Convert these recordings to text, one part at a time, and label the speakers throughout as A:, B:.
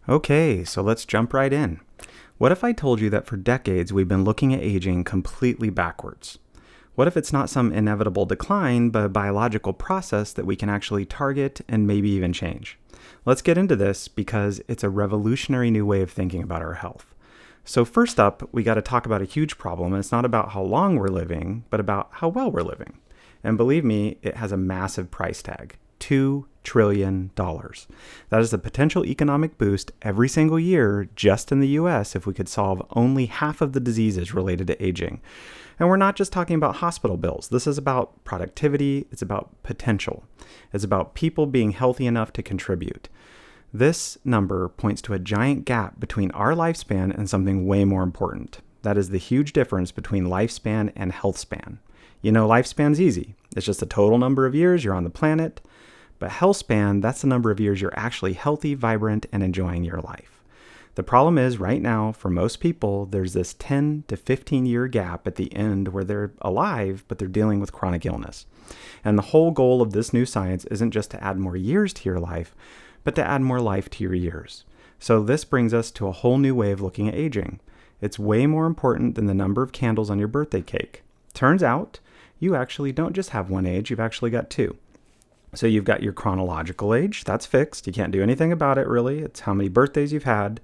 A: Okay, so let's jump right in. What if I told you that for decades we've been looking at aging completely backwards? What if it's not some inevitable decline, but a biological process that we can actually target and maybe even change? Let's get into this because it's a revolutionary new way of thinking about our health. So, first up, we got to talk about a huge problem. It's not about how long we're living, but about how well we're living. And believe me, it has a massive price tag. $2 trillion. That is the potential economic boost every single year just in the US if we could solve only half of the diseases related to aging. And we're not just talking about hospital bills. This is about productivity. It's about potential. It's about people being healthy enough to contribute. This number points to a giant gap between our lifespan and something way more important. That is the huge difference between lifespan and health span. You know, lifespan's easy. It's just the total number of years you're on the planet. But health span, that's the number of years you're actually healthy, vibrant, and enjoying your life. The problem is right now, for most people, there's this 10 to 15 year gap at the end where they're alive, but they're dealing with chronic illness. And the whole goal of this new science isn't just to add more years to your life, but to add more life to your years. So this brings us to a whole new way of looking at aging. It's way more important than the number of candles on your birthday cake. Turns out, you actually don't just have one age, you've actually got two. So you've got your chronological age, that's fixed. You can't do anything about it really. It's how many birthdays you've had.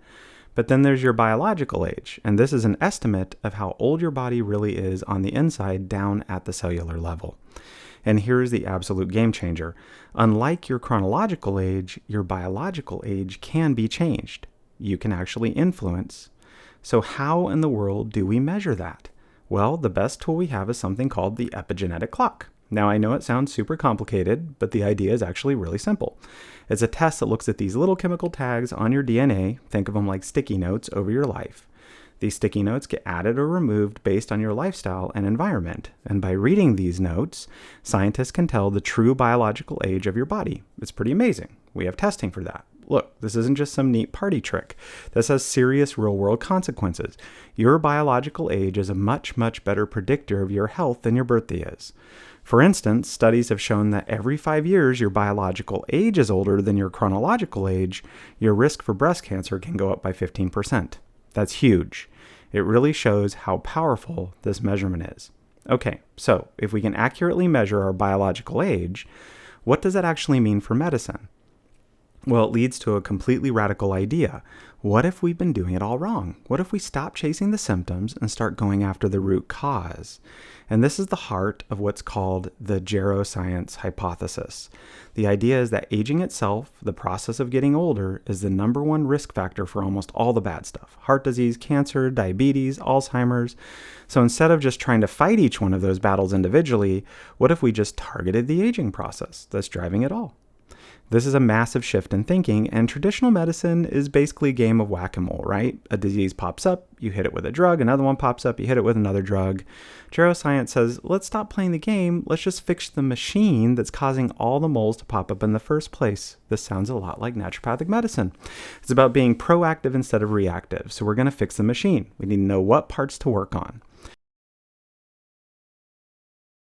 A: But then there's your biological age, and this is an estimate of how old your body really is on the inside down at the cellular level. And here's the absolute game changer. Unlike your chronological age, your biological age can be changed. You can actually influence. So how in the world do we measure that? Well, the best tool we have is something called the epigenetic clock. Now, I know it sounds super complicated, but the idea is actually really simple. It's a test that looks at these little chemical tags on your DNA, think of them like sticky notes over your life. These sticky notes get added or removed based on your lifestyle and environment. And by reading these notes, scientists can tell the true biological age of your body. It's pretty amazing. We have testing for that. Look, this isn't just some neat party trick. This has serious real-world consequences. Your biological age is a much, much better predictor of your health than your birthday is. For instance, studies have shown that every 5 years your biological age is older than your chronological age, your risk for breast cancer can go up by 15%. That's huge. It really shows how powerful this measurement is. Okay, so if we can accurately measure our biological age, what does that actually mean for medicine? Well, it leads to a completely radical idea. What if we've been doing it all wrong? What if we stop chasing the symptoms and start going after the root cause? And this is the heart of what's called the geroscience hypothesis. The idea is that aging itself, the process of getting older, is the number one risk factor for almost all the bad stuff. Heart disease, cancer, diabetes, Alzheimer's. So instead of just trying to fight each one of those battles individually, what if we just targeted the aging process that's driving it all? This is a massive shift in thinking, and traditional medicine is basically a game of whack-a-mole, right? A disease pops up, you hit it with a drug, another one pops up, you hit it with another drug. Geroscience says, let's stop playing the game, let's just fix the machine that's causing all the moles to pop up in the first place. This sounds a lot like naturopathic medicine. It's about being proactive instead of reactive, so we're going to fix the machine. We need to know what parts to work on.